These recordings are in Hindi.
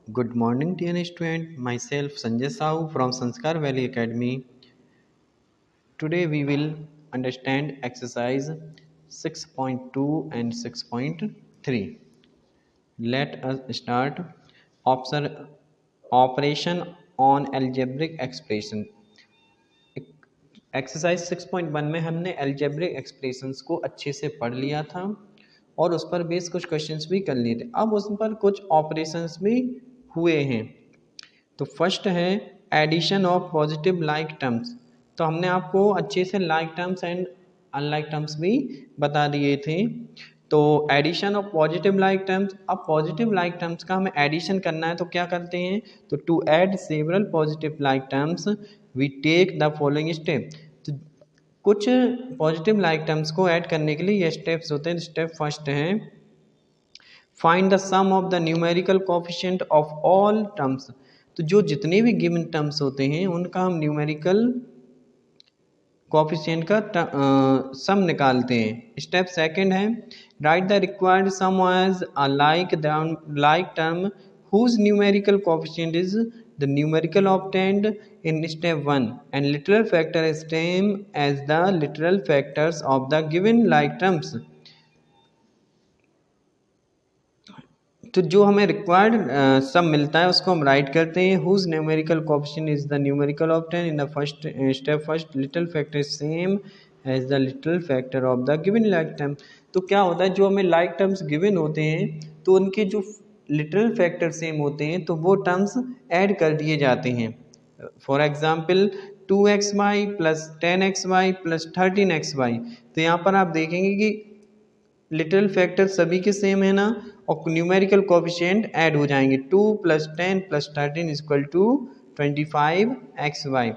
Good morning, dear student. Myself Sanjay Sahu from Sanskar Valley Academy. Today we will understand exercise 6.2 and 6.3. Let us start. Operation on algebraic expression. Exercise 6.1 में हमने अलजेब्रिक एक्सप्रेशंस को अच्छे से पढ़ लिया था और उस पर बेस कुछ क्वेश्चंस भी कर लिए थे। अब उस पर कुछ ऑपरेशंस भी हुए हैं। तो फर्स्ट है addition of positive like terms. तो हमने आपको अच्छे से like terms and unlike terms भी बता दिए थे। तो addition of positive like terms, अब पॉजिटिव लाइक टर्म्स का हमें एडिशन करना है तो क्या करते हैं, तो to add several positive like terms we take the following step. तो कुछ पॉजिटिव लाइक टर्म्स को ऐड करने के लिए ये स्टेप्स होते हैं। स्टेप फर्स्ट है find the sum of the numerical coefficient of all terms. तो जो जितने भी गिवन टर्म्स होते हैं उनका हम न्यूमेरिकल कोएफिशिएंट का सम निकालते हैं। स्टेप सेकंड है write the required sum as a like term whose numerical coefficient is the numerical obtained in step 1 and literal factor is same as the literal factors of the given like terms। तो जो हमें रिक्वायर्ड सम मिलता है उसको हम राइट करते हैं whose numerical coefficient is the numerical obtained in the first step first literal factor is same as the literal factor of the given like term। तो क्या होता है, जो हमें like terms given होते हैं तो उनके जो लिटरल फैक्टर सेम होते हैं तो वो टर्म्स ऐड कर दिए जाते हैं। For example 2xy plus 10xy plus 13xy। तो यहाँ पर आप देखेंगे कि लिटरल फैक्टर सभी के सेम है ना, और न्यूमेरिकल कोएफिशिएंट ऐड हो जाएंगे। 2 plus 10 plus 13 equal to 25xy।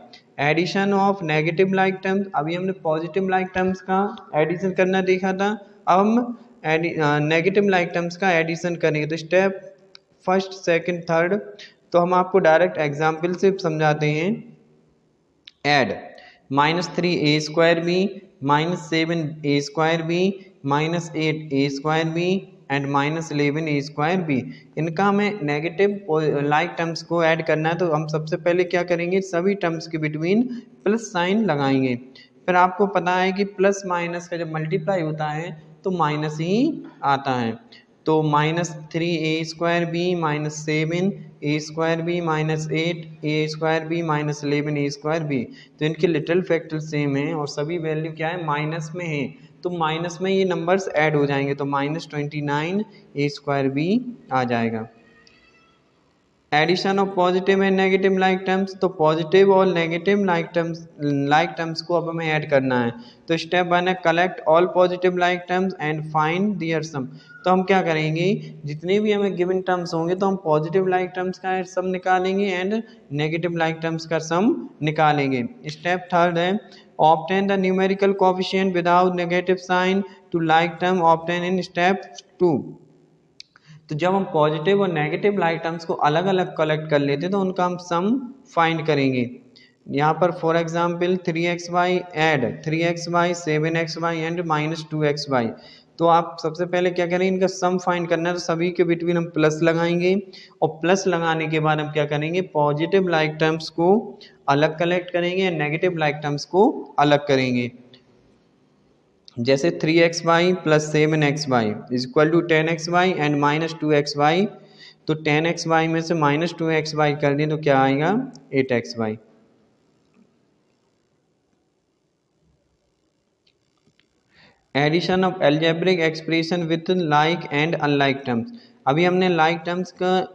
Addition of negative like terms, अभी हमने पॉजिटिव लाइक टर्म्स का एडिशन करना देखा था, अब हम नेगेटिव लाइक टर्म्स का एडिशन करेंगे। तो स्टेप फर्स्ट सेकंड थर्ड तो हम आपको डायरेक्ट एग्जाम्पल से समझाते हैं। Add -3a² b -7a² b -8a² b and -11a² b। इनका हमें नेगेटिव लाइक टर्म्स को ऐड करना है। तो हम सबसे पहले क्या करेंगे, सभी टर्म्स के बिटवीन प्लस साइन लगाएंगे। फिर आपको पता है कि प्लस माइनस का जब मल्टीप्लाई होता है तो माइनस ही आता है। तो -3a² b -7a² b -8a² b -11a² b। तो इनके लिटरल फैक्टर सेम है और सभी वैल्यू क्या है, माइनस में है। तो माइनस में ये नंबर्स ऐड हो जाएंगे तो -29a² b आ जाएगा। Addition of positive and negative like terms, तो पॉजिटिव और नेगेटिव लाइक टर्म्स को अब हमें ऐड करना है। तो स्टेप 1 है collect all positive like terms and find their sum. तो हम क्या करेंगे, जितने भी हमें गिवन टर्म्स होंगे तो हम पॉजिटिव लाइक टर्म्स का सम निकालेंगे एंड नेगेटिव लाइक टर्म्स का सम निकालेंगे। स्टेप थर्ड है obtain the numerical coefficient without negative sign to like term obtain in step 2। तो जब हम पॉजिटिव और नेगेटिव लाइक टर्म्स को अलग अलग कलेक्ट कर लेते हैं तो उनका हम सम फाइंड करेंगे। यहाँ पर for example 3xy add 3xy 7xy and -2xy। तो आप सबसे पहले क्या करेंगे, इनका सम फाइंड करना है। तो सभी के बिटवीन हम प्लस लगाएंगे और प्लस लगाने के बाद हम क्या करेंगे, पॉजिटिव लाइक टर्म्स को अलग कलेक्ट करेंगे, नेगेटिव लाइक टर्म्स को अलग करेंगे। जैसे 3xy plus 7xy is equal to 10xy and -2xy। तो 10xy में से -2xy कर दें तो क्या आएगा 8xy। Addition of algebraic expression with like and unlike terms. अभी हमने लाइक टर्म्स का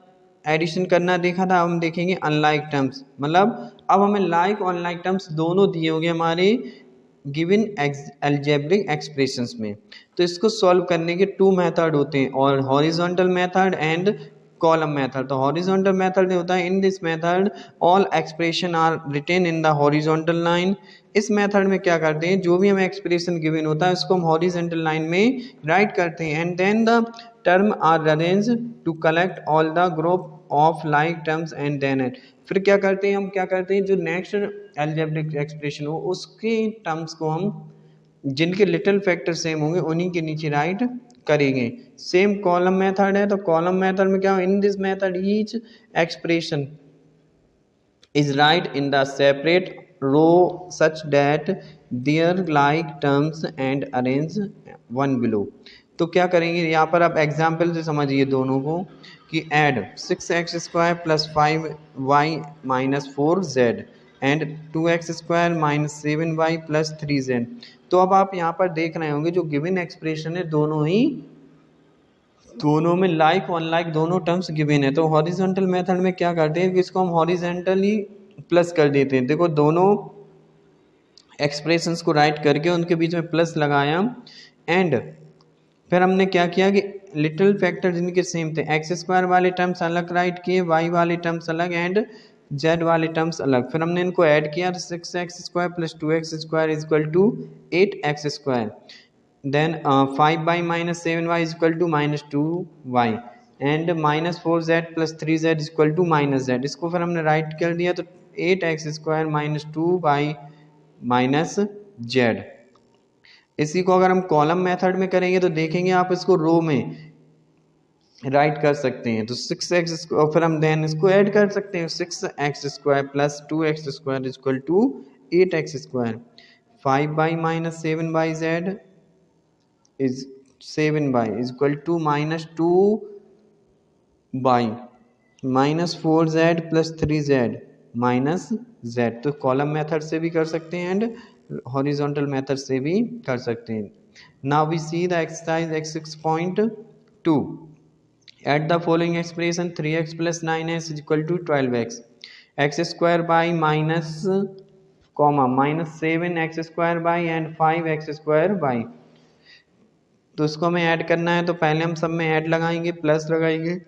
एडिशन करना देखा था, अब हम देखेंगे अनलाइक टर्म्स। मतलब अब हमें लाइक और अनलाइक टर्म्स दोनों दिए होंगे हमारे गिवन अलजेब्रिक एक्सप्रेशंस में। तो इसको सॉल्व करने के 2 मेथड होते हैं, और horizontal method and column method. तो हॉरिजॉन्टल मेथड होता है in this method all expression are written in the horizontal line. इस मेथड में क्या करते हैं, जो भी हमें एक्सप्रेशन गिवन होता है उसको हम हॉरिजॉन्टल लाइन में राइट करते हैं and then the term are arrange to collect all the group of like terms and then it. फिर क्या करते हैं, हम क्या करते हैं, जो नेक्स्ट अलजेब्रिक एक्सप्रेशन हो उसके टर्म्स को हम जिनके लिटल फैक्टर सेम होंगे उन्हीं के नीचे राइट करेंगे। सेम कॉलम मेथड है, तो कॉलम मेथड में क्या हो, इन this method each expression is right in the separate row such that their like terms and arrange one below। तो क्या करेंगे यहाँ पर आप एग्जाम्पल से समझिए दोनों को कि add 6x² plus 5y minus 4z and 2x² minus 7y plus 3z। तो अब आप यहाँ पर देख रहे होंगे जो गिवन एक्सप्रेशन है दोनों में लाइक वन लाइक दोनों टर्म्स गिवन है। तो हॉरिजॉन्टल मेथड में क्या करते हैं कि इसको हम हॉरिजॉन्टली प्लस कर देते हैं। देखो दोनों एक्सप्रेशंस को राइट करके उनके बीच में प्लस लगाया एंड फिर हमने क्या किया कि लिटिल फैक्टर जिनके सेम थे x² वाले टर्म्स अलग राइट किए, y वाले टर्म्स अलग एंड z वाले टर्म्स अलग। फिर हमने इनको ऐड किया 6x² plus 2x² is equal to 8x²। then 5y minus 7y is equal to minus 2y and minus 4z plus 3z is equal to minus z। इसको फिर हमने राइट कर दिया तो 8x² minus 2y minus z। इसी को अगर हम कॉलम मेथड में करेंगे तो देखेंगे आप इसको रो में राइट कर सकते हैं। तो 6x और फिर हम देन इसको ऐड कर सकते हैं 6x² plus 2x² is equal to 8x²। 5y minus 7y z is 7y is equal to minus 2y minus 4z plus 3z minus z। तो कॉलम मेथड से भी कर सकते हैं एंड हॉरिजॉन्टल मेथड से भी कर सकते हैं। Now we see the exercise x6.2 at the following expression 3x plus 9s is equal to 12x x² by minus minus 7x² by and 5x² by। तो इसको हमें ऐड करना है तो पहले हम सब में ऐड लगाएंगे प्लस लगाएंगे,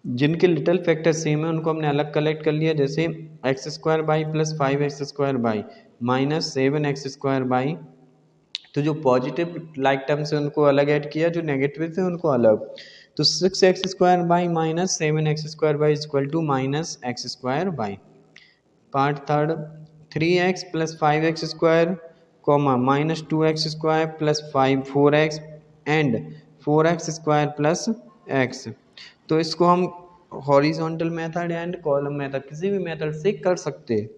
जिनके लिटिल फैक्टर सेम है उनको हमने अलग कलेक्ट कर लिया। जैसे x² by plus 5x² by minus 7x² by, तो जो पॉजिटिव लाइक टर्म्स है उनको अलग ऐड किया, जो नेगेटिव थे उनको अलग। तो 6x² by minus 7x² by is equal to minus x² by. Part third 3x plus 5x² minus 2x² plus 4x and 4x² plus x। तो इसको हम horizontal method and column method किसी भी मेथड से कर सकते हैं।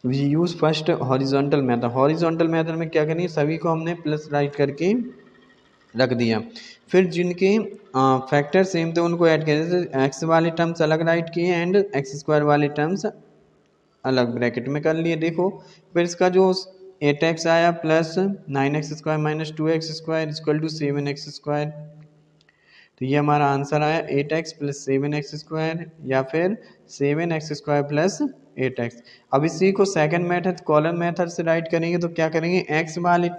We use first horizontal method. Horizontal method में क्या करेंगे, सभी को हमने प्लस राइट करके रख दिया। फिर जिनके फैक्टर सेम थे उनको ऐड किया, जैसे एक्स वाले टर्म्स अलग राइट किए एंड x² वाले टर्म्स अलग ब्रैकेट में कर लिए। देखो फिर इसका जो 8x आया plus 9x² minus 2x² equal to 7x²। तो ये हमारा आंसर आया 8x प्लस 7x² या फिर 7x² प्लस 8x। अब इसी को सेकंड मेथड कॉलम मेथड से राइट करेंगे तो क्या करेंगे, x वाले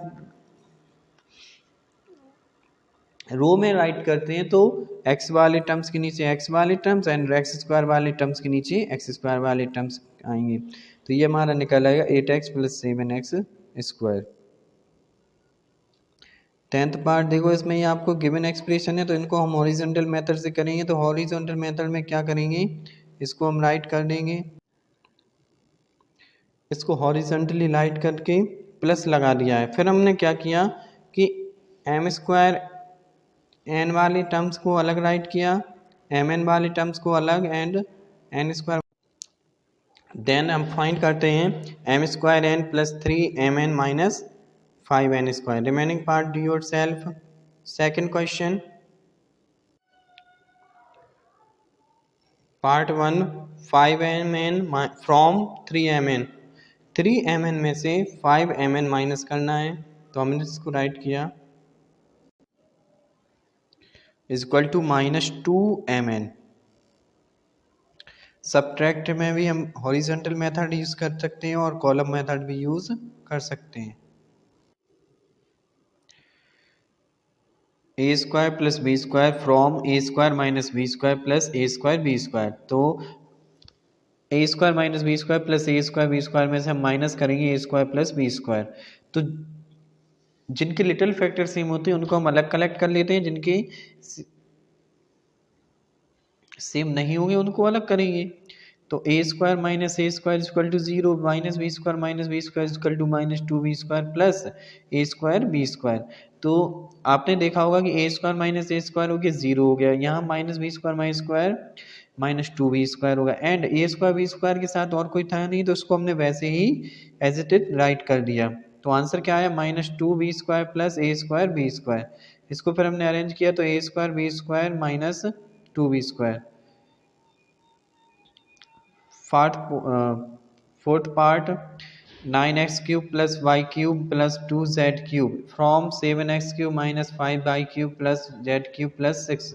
रो में राइट करते हैं तो x वाले टर्म्स के नीचे x वाले टर्म्स एंड x² वाले टर्म्स के नीचे x² वाले टर्म्स आएंगे। तो ये हमारा निकल आएगा 8x plus 7x²। 10th part देखो, इसमें ये आपको गिवन एक्सप्रेशन है तो इनको हम हॉरिजॉन्टल मेथड से करेंगे। तो हॉरिजॉन्टल मेथड में क्या करेंगे, इसको हम राइट कर देंगे, इसको हॉरिजॉन्टली राइट करके प्लस लगा दिया है। फिर हमने क्या किया कि m² n वाले टर्म्स को अलग राइट किया, mn वाले टर्म्स को अलग एंड n²। देन हम फाइंड करते हैं m² n plus 3mn minus 5n²। Remaining part do your self. Second question part 1 5mn from 3mn। 3mn में से 5mn माइनस करना है तो हमने इसको राइट किया is equal to minus 2mn। Subtract में भी हम हॉरिजॉन्टल मेथड यूज कर सकते हैं और कॉलम मेथड भी यूज कर सकते हैं। a² plus b² from a² minus b² plus a² b²। तो a² minus b² plus a² b² में से हम माइनस करेंगे a² प्लस b²। तो जिनके लिटिल फैक्टर सेम होते हैं उनको हम अलग कलेक्ट कर लेते हैं, जिनके सेम नहीं होंगे उनको अलग करेंगे। तो ए square minus A square equal to 0, minus B square equal to minus 2b square plus A square B square. तो आपने देखा होगा कि A square minus A square हो गया 0 हो गया, यहाँ minus B square minus 2b square होगा, and A square B square के साथ और कोई था नहीं तो उसको हमने वैसे ही एज इट इज राइट कर दिया। तो आंसर क्या आया, माइनस 2b स्क्वायर प्लस ए स्क्वायर बी स्क्वायर। इसको फिर हमने अरेंज किया तो ए square B square minus 2b square. Fourth part 9x cube plus y cube plus 2z cube from 7x cube minus 5y cube plus z cube plus 6।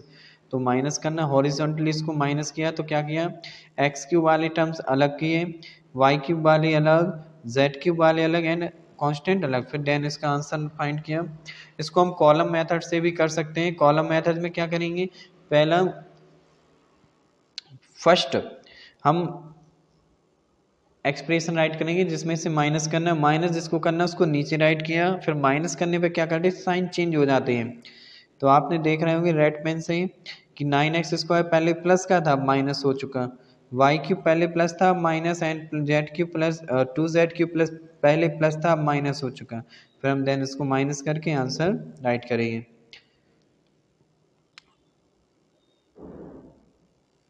तो माइनस करना, हॉरिजॉन्टली इसको माइनस किया तो क्या किया, x क्यूब वाले टर्म्स अलग किए, y क्यूब वाले अलग, z क्यूब वाले अलग एंड कांस्टेंट अलग, फिर देन इसका आंसर फाइंड किया। इसको हम कॉलम मेथड से भी कर सकते हैं। कॉलम मेथड में क्या करेंगे, पहला फर्स्ट हम एक्सप्रेशन राइट करेंगे जिसमें से माइनस करना है, माइनस जिसको करना है उसको नीचे राइट किया, फिर माइनस करने पे क्या करते हैं, साइन चेंज हो जाते हैं। तो आपने देख रहे होंगे रेड पेन से कि 9x स्क्वायर पहले प्लस का था माइनस हो चुका, वाई क्यूब पहले प्लस था minus, and z cube plus 2z cube plus पहले प्लस था माइनस हो चुका। फिर हम देन इसको माइनस करके आंसर राइट करेंगे।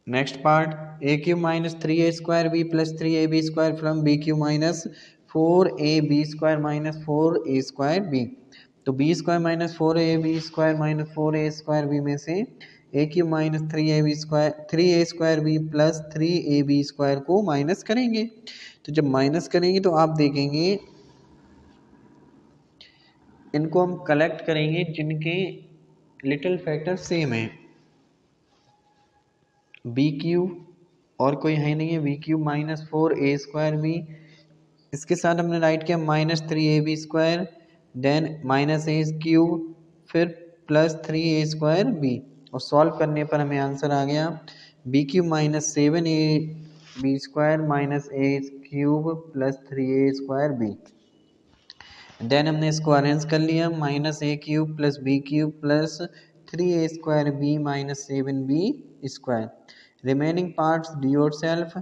Next part a cube minus 3a square b plus 3ab square from b cube minus 4ab square minus 4a square B. तो b square minus 4ab square minus 4a square b में से a cube minus 3a square b plus 3ab square को माइनस करेंगे। तो जब माइनस करेंगे तो आप देखेंगे इनको हम कलेक्ट करेंगे जिनके लिटिल फैक्टर सेम है। बी क्यूब और कोई है नहीं है, b cube minus 4a square b, इसके साथ हमने राइट किया minus 3ab square, then minus a cube, फिर प्लस 3a स्क्वायर बी, और सॉल्व करने पर हमें आंसर आ गया b cube minus 7ab square minus a cube plus 3a square b. Then हमने इसको अरेंज कर लिया, minus a cube plus b cube plus 3a square B minus 7b square. Remaining parts do yourself.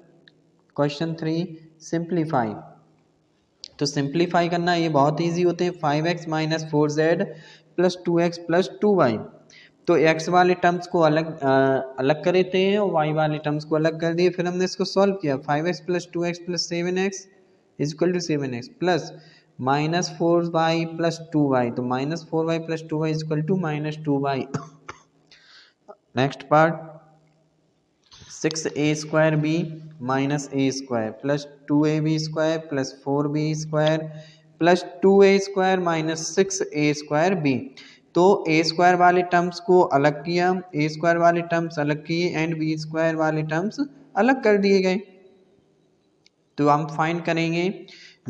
Question 3 simplify. तो सिंप्लीफाई करना ये बहुत इजी होते हैं। 5x minus 4z plus 2x plus 2y। तो x वाले टर्म्स को अलग कर देते हैं और y वाले टर्म्स को अलग कर दिए, फिर हमने इसको सॉल्व किया। 5x plus 2x plus 7x is equal to 7x plus minus 4y plus 2y। तो minus 4y plus 2y is equal to minus 2y। Next part 6a square B minus A square plus 2ab square plus 4b square plus 2a square minus 6a square B. तो ए स्क्वायर वाले टर्म्स को अलग किया, ए स्क्वायर वाले टर्म्स अलग किए एंड बी स्क्वायर वाले टर्म्स अलग कर दिए गए। तो हम फाइंड करेंगे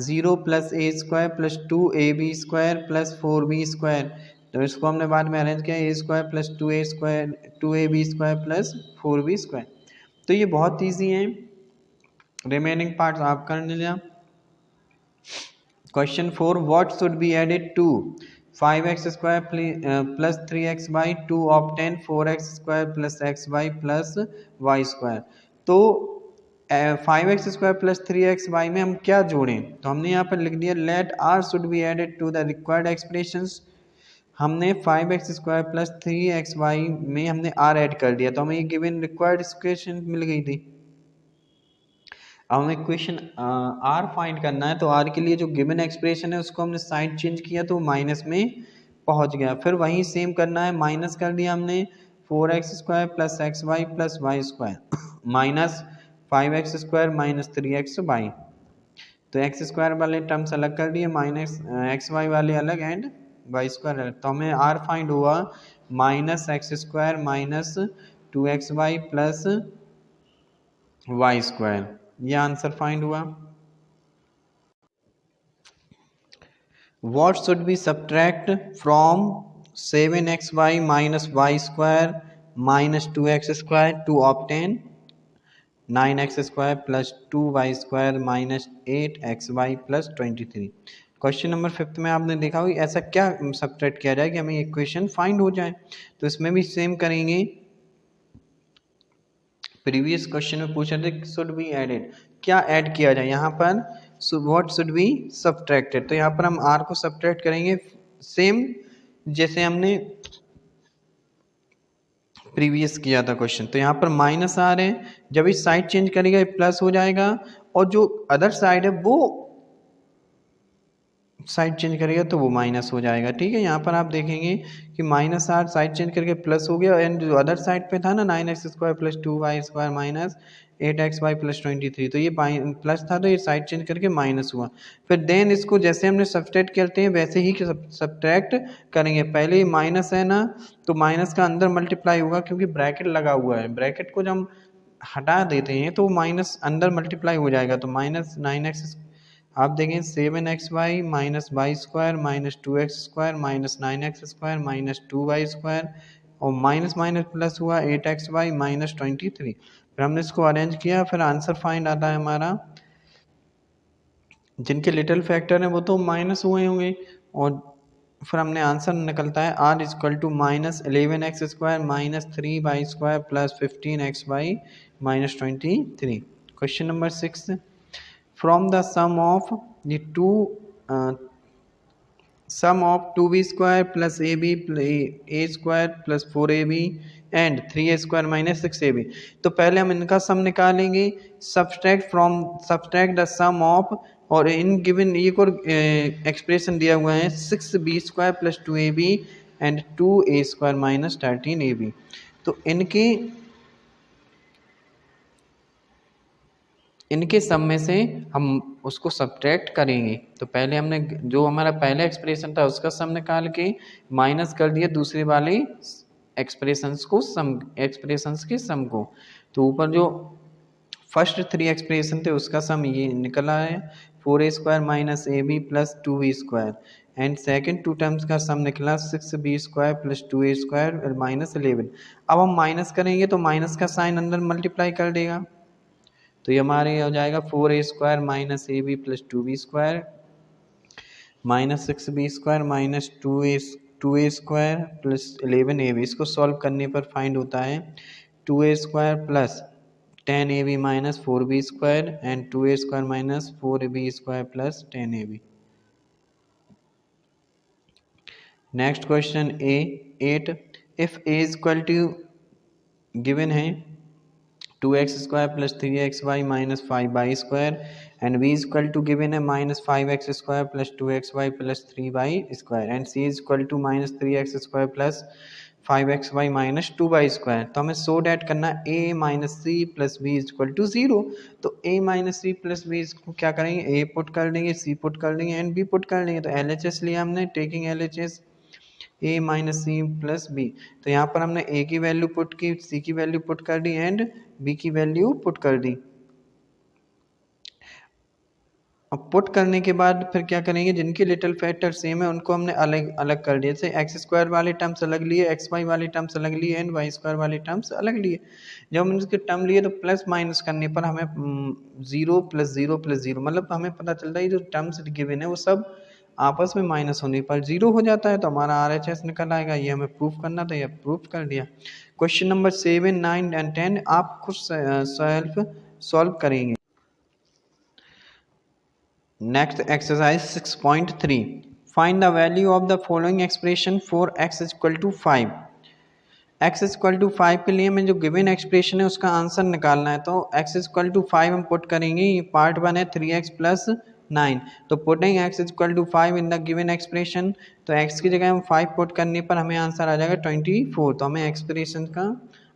0 प्लस ए square plus 2ab square plus 4b square. तो इसको हमने बाद में अरेंज किया a square plus 2a square 2ab square plus 4b square. तो ये बहुत इजी है। रिमेनिंग पार्ट्स आप कर लिया। Question 4 what should be added to 5x square plus 3x by to obtain 4x square plus x by plus y square. तो 5x square plus 3x by में हम क्या जोड़ें, तो हमने यहाँ पर लिख दिया let r should be added to the required expressions. हमने 5x स्क्वायर प्लस 3xy में हमने r ऐड कर दिया, तो हमें ये गिवन रिक्वायर्ड इक्वेशन मिल गई थी। अब हमें इक्वेशन r फाइंड करना है, तो r के लिए जो गिवन एक्सप्रेशन है उसको हमने साइड चेंज किया तो माइनस में पहुंच गया। फिर वही सेम करना है, माइनस कर दिया हमने 4x square plus X Y plus Y square minus 5x square minus 3xy। तो एक्स स्क्वायर वाले टर्म्स अलग कर दिए, माइनस एक्स वाई वाले अलग एंड वाई स्क्वायर अलग। तो हमें r फाइंड हुआ minus X square minus 2xy plus Y square. ये आंसर फाइंड हुआ। What should we subtract from 7xy minus y square minus 2x square to obtain 9x square plus 2y square minus 8xy plus 23। Question number 5 में आपने देखा होगा ऐसा क्या सब्ट्रैक्ट किया जाए कि हमें इक्वेशन फाइंड हो जाए। तो इसमें भी सेम करेंगे, प्रीवियस क्वेश्चन में पूछा था शुड बी एडेड, क्या ऐड किया जाए यहाँ पर, व्हाट शुड बी सब्ट्रैक्टेड, तो यहाँ पर हम आर को सब्ट्रैक्ट करेंगे सेम जैसे हमने प्रीवियस किया था क्वेश्चन। तो यहाँ पर माइनस आर है, जब इस साइड चेंज करेगा ये प्लस हो जाएगा, और जो अदर साइड है वो साइड चेंज करेगा तो वो माइनस हो जाएगा। ठीक है, यहाँ पर आप देखेंगे कि माइनस आर साइड चेंज करके प्लस हो गया, एंड जो अदर साइड पे था ना 9x² plus 2y² minus 8xy plus 23, तो ये प्लस था तो ये साइड चेंज करके माइनस हुआ। फिर देन इसको जैसे हमने सब्ट्रैक्ट करते हैं वैसे ही सब्ट्रैक्ट करेंगे। पहले ही माइनस है ना, तो माइनस का अंदर मल्टीप्लाई होगा क्योंकि ब्रैकेट लगा हुआ है, ब्रैकेट को जब हम हटा देते हैं तो माइनस अंदर मल्टीप्लाई हो जाएगा। तो माइनस 9x, आप देखें 7xy minus y² minus 2x² minus 9x² minus 2y² और माइनस माइनस प्लस हुआ 8xy माइनस 23। फिर हमने इसको अरेंज किया, फिर आंसर फाइंड आता है हमारा, जिनके लिटिल फैक्टर हैं वो तो माइनस हुए होंगे, और फिर हमने आंसर निकलता है r equal to minus 11x² minus 3y² plus 15xy minus 23। Question number 6, from the sum of the sum of 2b² plus ab a square plus 4ab and 3a² minus 6ab। तो पहले हम इनका सम निकालेंगे, subtract the sum of, और इन गिवन एक और एक्सप्रेशन दिया हुआ है 6b² plus 2ab and 2a² minus 13ab। तो इनके सम में से हम उसको सब्ट्रैक्ट करेंगे। तो पहले हमने जो हमारा पहला एक्सप्रेशन था उसका सम निकाल के माइनस कर दिया दूसरे वाले एक्सप्रेशंस के सम को। तो ऊपर जो फर्स्ट 3 एक्सप्रेशन थे उसका सम ये निकला है 4a² minus ab plus 2b², and second 2 terms का सम निकला 6b² प्लस 2a² माइनस 11। अब हम माइनस करेंगे तो माइनस का साइन अंदर मल्टीप्लाई कर देगा, तो ये हमारे हो जाएगा 4a² minus ab plus 2b² minus 6b² minus 2a² plus 11ab। इसको सॉल्व करने पर फाइंड होता है 2a² plus 10ab minus 4b² and 2a² minus 4ab² plus 10ab। Next question A 8, if a equal to given है 2x² plus 3xy minus 5y² and b equal to given है minus 5x² plus 2xy plus 3y² and c equal to minus 3x² plus 5xy minus 2y²। तो हमें सो डैट करना a minus C plus B equal to 0। तो a minus C plus B को क्या करेंगे, a पुट कर देंगे, c पुट कर देंगे एंड b पुट कर देंगे। तो LHS लिया हमने, taking LHS a minus C plus B. तो यहाँ पर हमने a की वैल्यू पुट की, c की वैल्यू पुट कर दी एंड b की वैल्यू पुट कर दी। अब पुट करने के बाद फिर क्या करेंगे, जिनके लिटिल फैक्टर सेम है उनको हमने अलग अलग कर दिया। जैसे x² वाले टर्म्स अलग लिए, xy वाले टर्म्स अलग लिए एंड y² वाले टर्म्स अलग लिए। जब हम इसके टर्म लिए तो प्लस माइनस करने पर हमें 0 प्लस 0 प्लस 0, मतलब हमें पता चलता है जो टर्म्स गिवन है वो सब आपस में माइनस होने पर 0 हो जाता है, तो हमारा RHS निकल आएगा। ये हमें प्रूफ करना था, ये प्रूफ कर दिया। क्वेश्चन नंबर 7, 9 एंड 10 आप खुद सेल्फ सॉल्व करेंगे। Next exercise 6.3, find the value of the following expression for x equal to 5। x equal to 5 के लिए हमें जो गिवन एक्सप्रेशन है उसका आंसर निकालना है। तो x इक्वल टू 5 हम पुट करेंगे, ये पार्ट 1 है 3x प्लस 9। तो putting x equal to 5 in the given expression, तो x की जगह हम 5 पुट करने पर हमें आंसर आ जाएगा 24। तो हमें एक्सप्रेशन का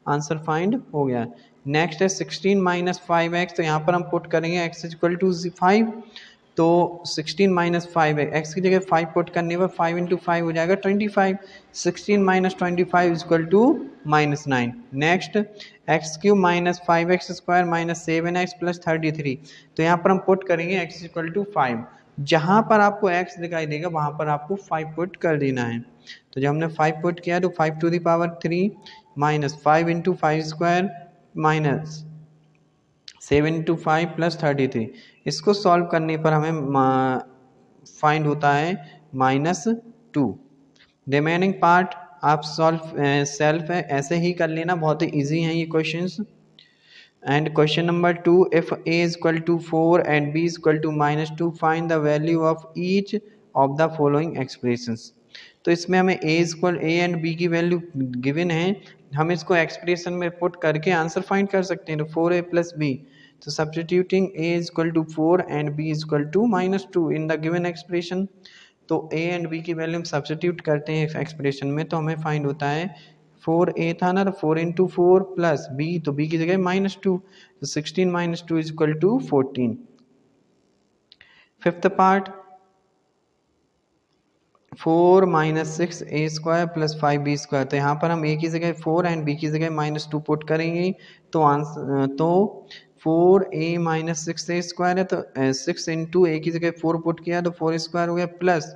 आंसर फाइंड हो गया। नेक्स्ट है 16 माइनस 5x, तो यहाँ पर हम पुट करेंगे x इक्वल टू 5, तो 16 माइनस 5 है, x की जगह 5 पुट करने पर 5 इंटू 5 हो जाएगा 25। 16 minus 25 equal to minus 9। Next x³ minus 5x² minus 7x plus 33, तो यहाँ पर हम पुट करेंगे x इक्वल टू 5। जहाँ पर आपको x दिखाई देगा वहाँ पर आपको 5 पुट कर देना है। तो जब हमने 5 पुट किया तो 5 to the power 3 minus 5 into 5² minus 7 into 5 plus 33। इसको सॉल्व करने पर हमें फाइंड होता है -2। रिमेनिंग पार्ट आप सेल्फ ऐसे ही कर लेना, बहुत ही ईजी हैं ये questions. And question number 2, if a is equal to 4 and b is equal to -2, find the value of each of the following expressions. तो इसमें हमें a equal a and b की वैल्यू गिवन है, हम इसको एक्सप्रेशन में पुट करके आंसर फाइंड कर सकते हैं. तो 4a प्लस b, तो substituting a is equal to 4 and b is equal to -2 in the given expression. तो a एंड b की वैल्यू हम सब्सटीट्यूट करते हैं एक्सप्रेशन में, तो हमें फाइंड होता है 4a था ना, तो 4 इंटू 4 प्लस b, तो b की जगह -2, तो 16 minus 2 is equal to 14. Fifth part, 4 minus 6 a square plus 5b square. तो यहाँ पर हम a की जगह 4 एंड b की जगह -2 पुट करेंगे, तो आंसर तो 4a माइनस 6a स्क्वायर है, तो 6 इंटू a की जगह 4 पुट किया तो 4 स्क्वायर हो गया, प्लस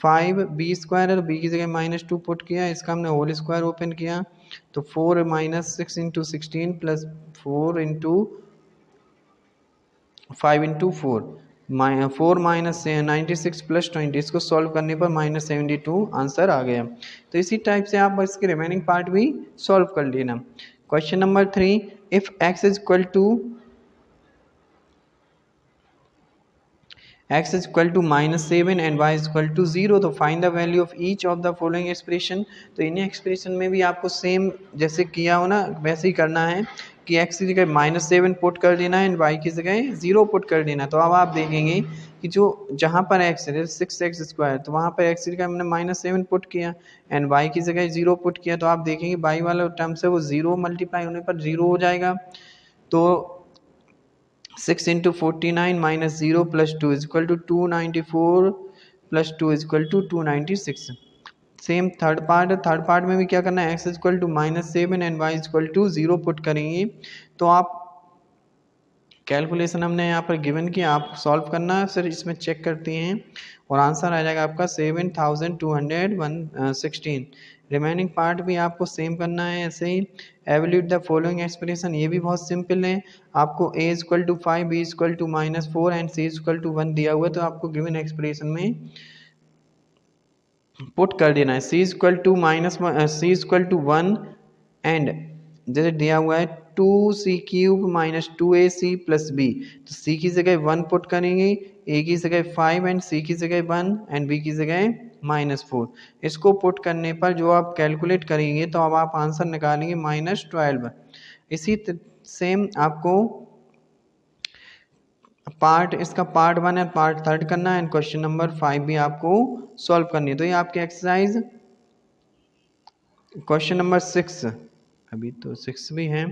5b स्क्वायर है, तो b की जगह -2 पुट किया, इसका हमने होल स्क्वायर ओपन किया, तो 4 minus 6 into 16 plus 4 into 5 into 4 minus 96 plus 20, इसको सॉल्व करने पर -72 आंसर आ गया. तो इसी टाइप से आप इसके रिमेनिंग पार्ट भी सॉल्व कर लेना. Question number 3, if x is equal to -7 and y is equal to 0, तो find the value of each of the following expression. तो इन्हीं एक्सप्रेशन में भी आपको सेम जैसे किया हो ना, वैसे ही करना है कि x की जगह -7 पुट कर देना है एंड y की जगह 0 पुट कर देना. तो अब आप देखेंगे कि जो जहाँ पर x है 6x स्क्वायर, तो वहाँ पर x की जगह हमने -7 पुट किया एंड y की जगह 0 पुट किया, तो आप देखेंगे y वाला टर्म से वो 0 मल्टीप्लाई होने पर 0 हो जाएगा. तो 6 into 49 minus 0 plus 2 is equal to 294 plus 2 is equal to 296. Same third part में भी क्या करना है, x is equal to -7 and y is equal to 0 put करेंगे. तो आप कैलकुलेशन हमने यहाँ पर गिवन किया, आप सॉल्व करना है, फिर इसमें चेक करते हैं और आंसर आ जाएगा आपका 7216. रिमेनिंग पार्ट भी आपको सेम करना है ऐसे ही. एवल्यूट द फॉलोइंग एक्सप्रेशन, ये भी बहुत सिंपल है. आपको a is equal to 5, b is equal to -4 and c is equal to 1 दिया हुआ है, तो आपको गिवन एक्सप्रेशन में पुट कर देना है. c is equal to -1 and जैसे दिया हुआ है 2c³ minus 2ac plus b, तो c की जगह 1 पुट करेंगे, a की जगह 5 एंड c की जगह 1 एंड b की जगह -4. इसको पुट करने पर जो आप कैलकुलेट करेंगे तो अब आप आंसर निकालेंगे -12. इसी सेम आपको इसका पार्ट 1 एंड पार्ट 3 करना है एंड क्वेश्चन नंबर 5 भी आपको सॉल्व करनी है. तो ये आपकी एक्सरसाइज क्वेश्चन नंबर 6, अभी तो 6 भी है.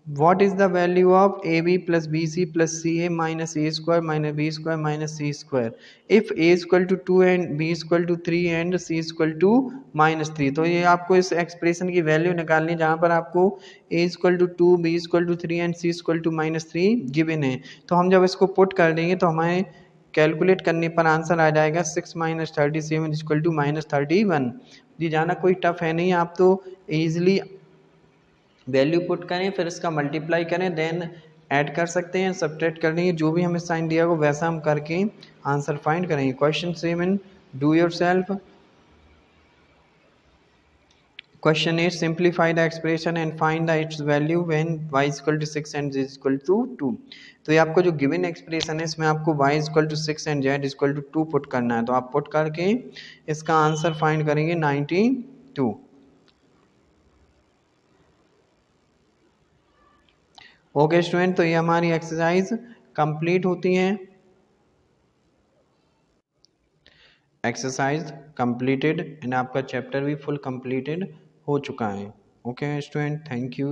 What is the value of a b plus b c plus c a minus A square minus B square minus c square if a equal to 2 and b equal to 3 and c equal to -3. तो ये आपको इस एक्सप्रेशन की वैल्यू निकालनी है जहाँ पर आपको a equal to 2, b equal to 3 and c equal to -3 given है. तो हम जब इसको पुट कर देंगे तो हमारे कैलकुलेट करने पर आंसर आ जाएगा 6 माइनस 37 इक्वल टू -31. जी जाना कोई टफ है नहीं, आप तो ईजिली वैल्यू पुट करें, फिर इसका मल्टीप्लाई करें, देन ऐड कर सकते हैं, सब्ट्रैक्ट कर लेंगे, जो भी हमें साइन दिया हो वैसा हम करके आंसर फाइंड करेंगे. Question 7, do yourself. Question 8, simplify the expression and find the its value when y equal to 6 and z equal to 2. तो ये आपको जो गिवन एक्सप्रेशन है इसमें आपको y equal to 6 and z equal to 2 put करना है. तो आप पुट करके इसका आंसर फाइंड करेंगे 92. ओके स्टूडेंट, तो ये हमारी एक्सरसाइज कंप्लीट होती हैं. एक्सरसाइज कंप्लीटेड एंड आपका चैप्टर भी फुल कंप्लीटेड हो चुका है. Okay student, thank you.